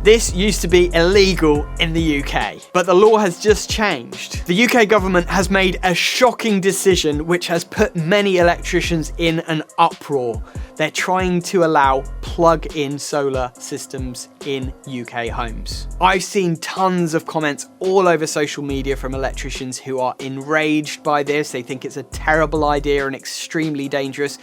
This used to be illegal in the UK, but the law has just changed. The UK government has made a shocking decision which has put many electricians in an uproar. They're trying to allow plug-in solar systems in UK homes. I've seen tons of comments all over social media from electricians who are enraged by this. They think it's a terrible idea and extremely dangerous.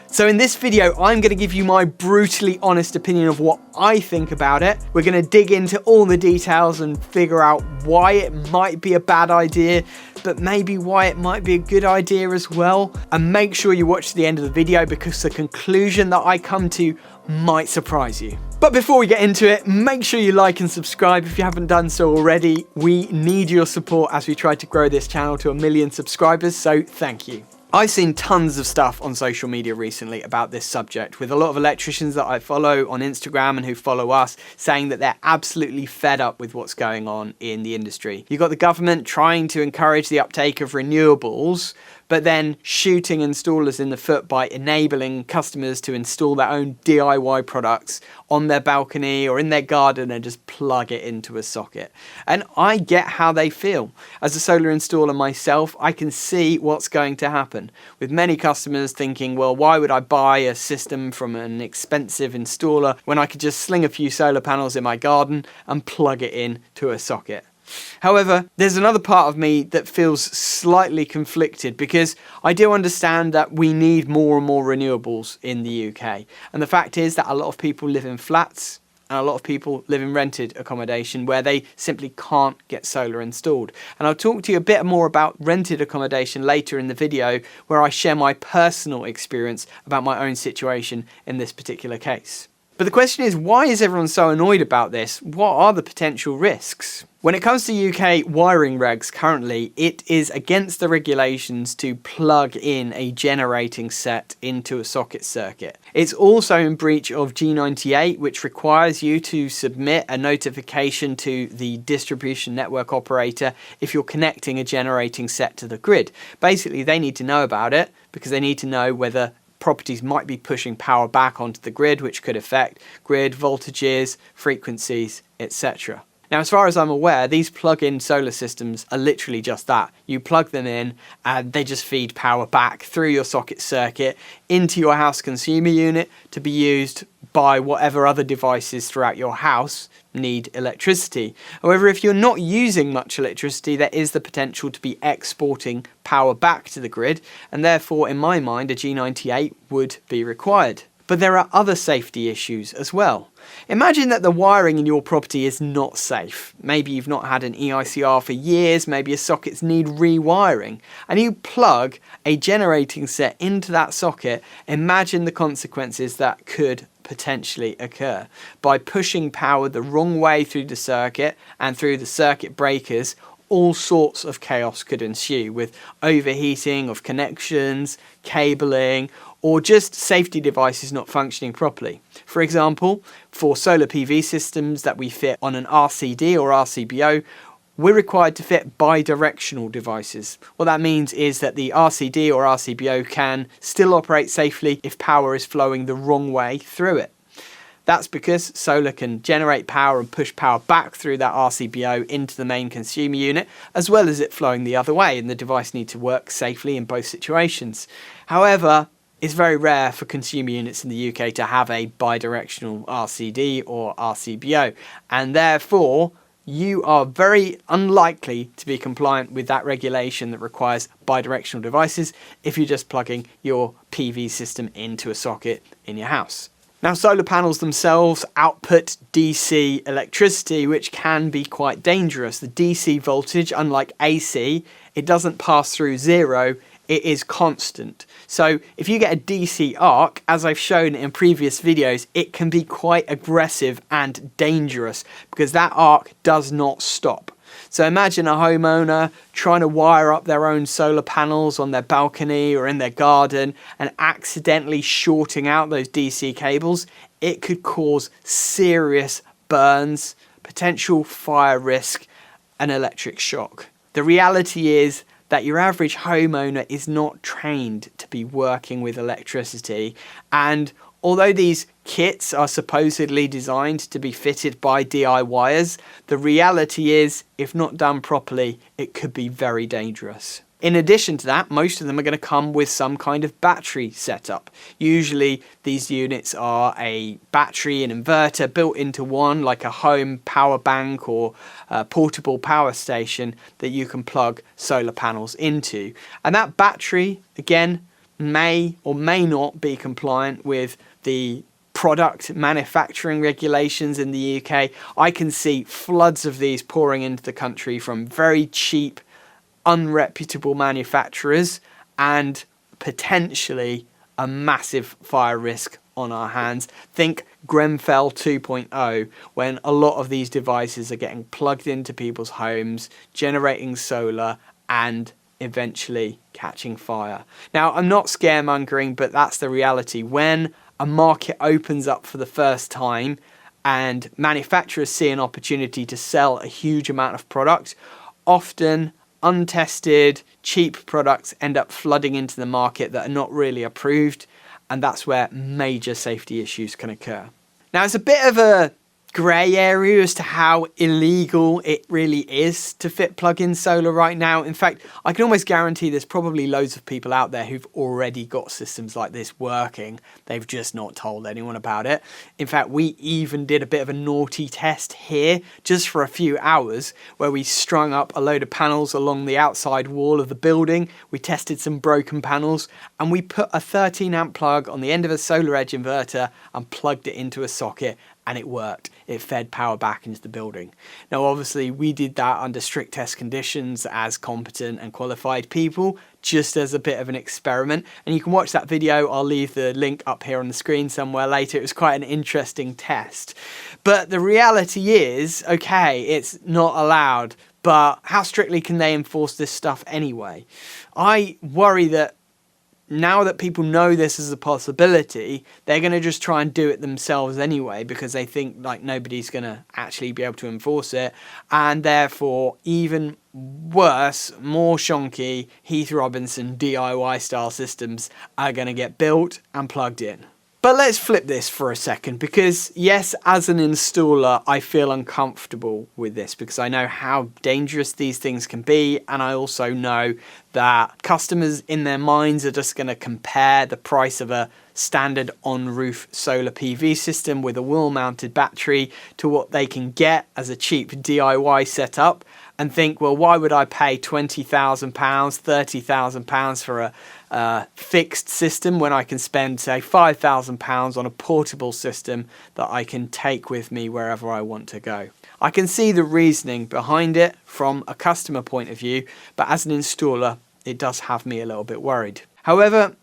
So in this video, I'm going to give you my brutally honest opinion of what I think about it. We're going to dig into all the details and figure out why it might be a bad idea, but maybe why it might be a good idea as well. And make sure you watch the end of the video because the conclusion that I come to might surprise you. But before we get into it, make sure you like and subscribe if you haven't done so already. We need your support as we try to grow this channel to 1 million subscribers, so thank you. I've seen tons of stuff on social media recently about this subject, with a lot of electricians that I follow on Instagram and who follow us saying that they're absolutely fed up with what's going on in the industry. You've got the government trying to encourage the uptake of renewables, but then shooting installers in the foot by enabling customers to install their own DIY products on their balcony or in their garden and just plug it into a socket. And I get how they feel. As a solar installer myself, I can see what's going to happen, with many customers thinking, well, why would I buy a system from an expensive installer when I could just sling a few solar panels in my garden and plug it in to a socket? However, there's another part of me that feels slightly conflicted, because I do understand that we need more and more renewables in the UK. And the fact is that a lot of people live in flats and a lot of people live in rented accommodation where they simply can't get solar installed. And I'll talk to you a bit more about rented accommodation later in the video, where I share my personal experience about my own situation in this particular case. But the question is, why is everyone so annoyed about this? What are the potential risks? When it comes to UK wiring regs currently, it is against the regulations to plug in a generating set into a socket circuit. It's also in breach of G98, which requires you to submit a notification to the distribution network operator if you're connecting a generating set to the grid. Basically, they need to know about it because they need to know whether properties might be pushing power back onto the grid, which could affect grid voltages, frequencies, etc. Now, as far as I'm aware, these plug-in solar systems are literally just that. You plug them in and they just feed power back through your socket circuit into your house consumer unit to be used by whatever other devices throughout your house need electricity. However, if you're not using much electricity, there is the potential to be exporting power back to the grid, and therefore, in my mind, a G98 would be required. But there are other safety issues as well. Imagine that the wiring in your property is not safe. Maybe you've not had an EICR for years, maybe your sockets need rewiring, and you plug a generating set into that socket. Imagine the consequences that could potentially occur. By pushing power the wrong way through the circuit and through the circuit breakers, all sorts of chaos could ensue, with overheating of connections, cabling, or just safety devices not functioning properly. For example, for solar PV systems that we fit on an RCD or RCBO, we're required to fit bi-directional devices. What that means is that the RCD or RCBO can still operate safely if power is flowing the wrong way through it. That's because solar can generate power and push power back through that RCBO into the main consumer unit, as well as it flowing the other way, and the device needs to work safely in both situations. However, it's very rare for consumer units in the UK to have a bi-directional RCD or RCBO, and therefore you are very unlikely to be compliant with that regulation that requires bi-directional devices if you're just plugging your PV system into a socket in your house. Now, solar panels themselves output DC electricity, which can be quite dangerous. The DC voltage, unlike AC, it doesn't pass through zero, it is constant. So if you get a DC arc, as I've shown in previous videos, it can be quite aggressive and dangerous because that arc does not stop. So imagine a homeowner trying to wire up their own solar panels on their balcony or in their garden and accidentally shorting out those DC cables. It could cause serious burns, potential fire risk, and electric shock. The reality is that your average homeowner is not trained to be working with electricity, and Although these kits are supposedly designed to be fitted by DIYers, the reality is, if not done properly, it could be very dangerous. In addition to that, most of them are going to come with some kind of battery setup. Usually these units are a battery and inverter built into one, like a home power bank or a portable power station that you can plug solar panels into. And that battery, again, may or may not be compliant with the product manufacturing regulations in the UK. I can see floods of these pouring into the country from very cheap, unreputable manufacturers, and potentially a massive fire risk on our hands. Think Grenfell 2.0, when a lot of these devices are getting plugged into people's homes, generating solar, and eventually catching fire. Now, I'm not scaremongering, but that's the reality. When a market opens up for the first time and manufacturers see an opportunity to sell a huge amount of product, often untested, cheap products end up flooding into the market that are not really approved, and that's where major safety issues can occur. Now, it's a bit of a grey area as to how illegal it really is to fit plug-in solar right now. In fact, I can almost guarantee there's probably loads of people out there who've already got systems like this working. They've just not told anyone about it. In fact, we even did a bit of a naughty test here just for a few hours where we strung up a load of panels along the outside wall of the building. We tested some broken panels and we put a 13 amp plug on the end of a solar edge inverter and plugged it into a socket, and it worked. It fed power back into the building. Now, obviously, we did that under strict test conditions as competent and qualified people, just as a bit of an experiment. And you can watch that video. I'll leave the link up here on the screen somewhere later. It was quite an interesting test. But the reality is, okay, it's not allowed, but how strictly can they enforce this stuff anyway? I worry that now that people know this is a possibility, they're going to just try and do it themselves anyway, because they think like nobody's going to actually be able to enforce it. And therefore, even worse, more shonky Heath Robinson DIY style systems are going to get built and plugged in. But let's flip this for a second, because yes, as an installer, I feel uncomfortable with this because I know how dangerous these things can be. And I also know that customers in their minds are just going to compare the price of a standard on-roof solar PV system with a wall-mounted battery to what they can get as a cheap DIY setup and think, well, why would I pay £20,000, £30,000 for a fixed system when I can spend, say, £5,000 on a portable system that I can take with me wherever I want to go? I can see the reasoning behind it from a customer point of view, but as an installer, it does have me a little bit worried. However,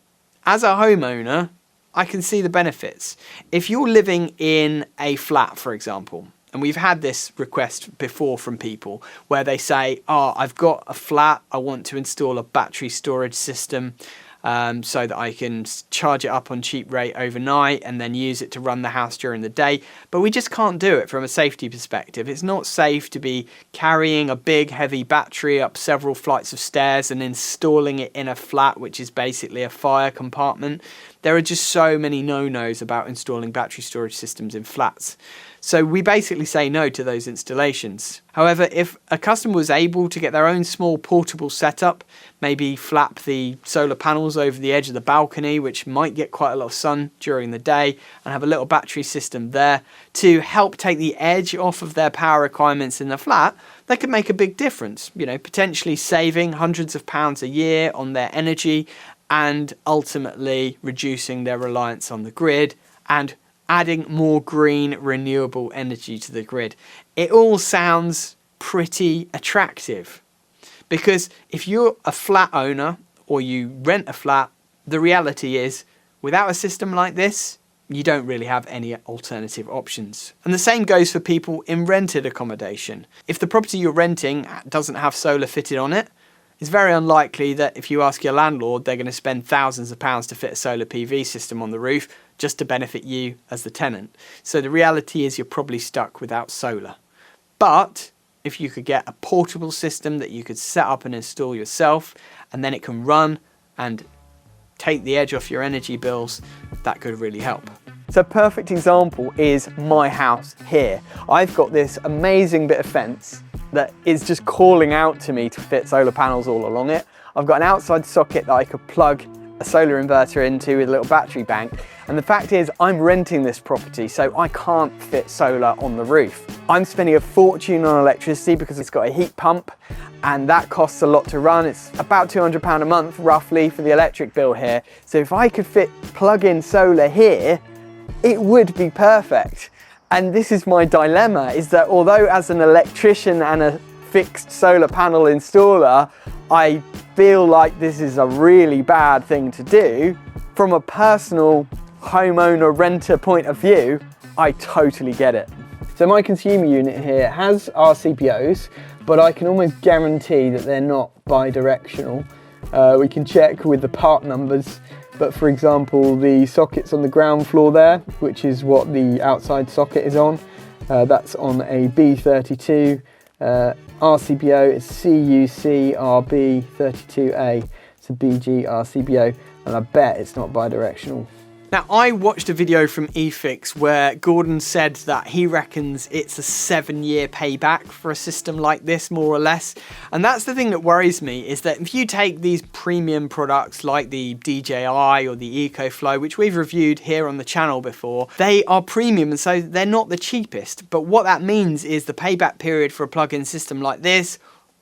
as a homeowner, I can see the benefits. If you're living in a flat, for example, and we've had this request before from people where they say, oh, I've got a flat, I want to install a battery storage system so that I can charge it up on cheap rate overnight and then use it to run the house during the day. But we just can't do it from a safety perspective. It's not safe to be carrying a big heavy battery up several flights of stairs and installing it in a flat, which is basically a fire compartment. There are just so many no-nos about installing battery storage systems in flats. So we basically say no to those installations. However, if a customer was able to get their own small portable setup, maybe flap the solar panels over the edge of the balcony, which might get quite a lot of sun during the day, and have a little battery system there to help take the edge off of their power requirements in the flat, they could make a big difference, you know, potentially saving hundreds of pounds a year on their energy and ultimately reducing their reliance on the grid and adding more green renewable energy to the grid. It all sounds pretty attractive because if you're a flat owner or you rent a flat, the reality is without a system like this, you don't really have any alternative options. And the same goes for people in rented accommodation. If the property you're renting doesn't have solar fitted on it, it's very unlikely that if you ask your landlord, they're going to spend thousands of pounds to fit a solar PV system on the roof just to benefit you as the tenant. So the reality is you're probably stuck without solar. But if you could get a portable system that you could set up and install yourself, and then it can run and take the edge off your energy bills, that could really help. So a perfect example is my house here. I've got this amazing bit of fence that is just calling out to me to fit solar panels all along it. I've got an outside socket that I could plug a solar inverter into with a little battery bank. And the fact is, I'm renting this property, so I can't fit solar on the roof. I'm spending a fortune on electricity because it's got a heat pump, and that costs a lot to run. It's about £200 a month, roughly, for the electric bill here. So if I could plug in solar here, it would be perfect. And this is my dilemma, is that although as an electrician and a fixed solar panel installer, I feel like this is a really bad thing to do, from a personal homeowner renter point of view, I totally get it. So my consumer unit here has RCPOs, but I can almost guarantee that they're not bi-directional. We can check with the part numbers, but for example, the sockets on the ground floor there, which is what the outside socket is on, that's on a B32. RCPO is CUCRB32A, it's a BG RCPO, and I bet it's not bi-directional. Now, I watched a video from 𝐴𝐵𝐼𝐻 where Gordon said that he reckons it's a 7-year payback for a system like this, more or less. And that's the thing that worries me, is that if you take these premium products like the DJI or the EcoFlow, which we've reviewed here on the channel before, they are premium and so they're not the cheapest. But what that means is the payback period for a plug-in system like this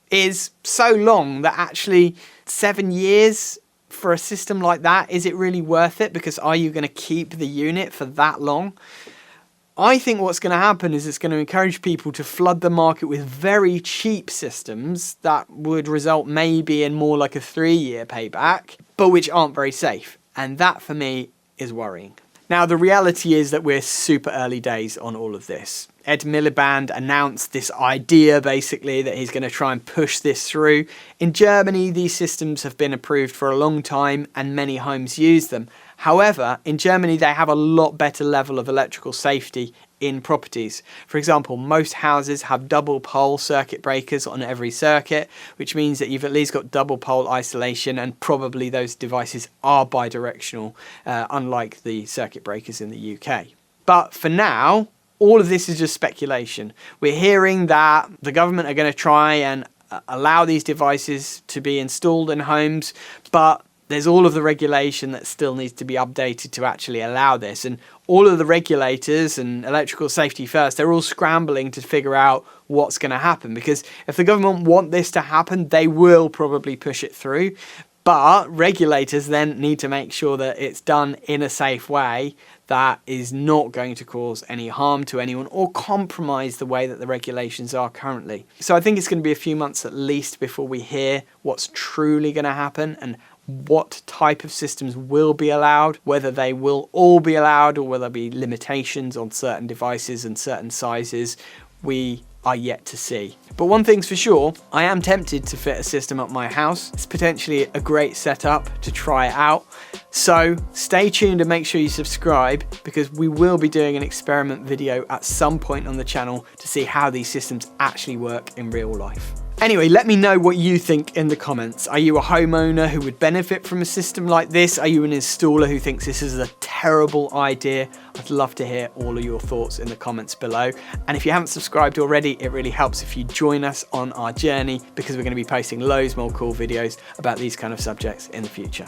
is so long that actually 7 years for a system like that, is it really worth it? Because are you going to keep the unit for that long? I think what's going to happen is it's going to encourage people to flood the market with very cheap systems that would result maybe in more like a 3-year payback, but which aren't very safe. And that for me is worrying. Now, the reality is that we're super early days on all of this. Ed Miliband announced this idea, basically, that he's going to try and push this through. In Germany, these systems have been approved for a long time and many homes use them. However, in Germany, they have a lot better level of electrical safety in properties. For example, most houses have double pole circuit breakers on every circuit, which means that you've at least got double pole isolation, and probably those devices are bi-directional, unlike the circuit breakers in the UK. But for now, all of this is just speculation. We're hearing that the government are going to try and allow these devices to be installed in homes, but there's all of the regulation that still needs to be updated to actually allow this. And all of the regulators and Electrical Safety First, they're all scrambling to figure out what's going to happen. Because if the government want this to happen, they will probably push it through. But regulators then need to make sure that it's done in a safe way that is not going to cause any harm to anyone or compromise the way that the regulations are currently. So I think it's going to be a few months at least before we hear what's truly going to happen and what type of systems will be allowed, whether they will all be allowed or whether there be limitations on certain devices and certain sizes. We are yet to see. But one thing's for sure, I am tempted to fit a system up my house. It's potentially a great setup to try it out. So stay tuned and make sure you subscribe, because we will be doing an experiment video at some point on the channel to see how these systems actually work in real life. Anyway, let me know what you think in the comments. Are you a homeowner who would benefit from a system like this? Are you an installer who thinks this is a terrible idea? I'd love to hear all of your thoughts in the comments below. And if you haven't subscribed already, it really helps if you join us on our journey, because we're going to be posting loads more cool videos about these kind of subjects in the future.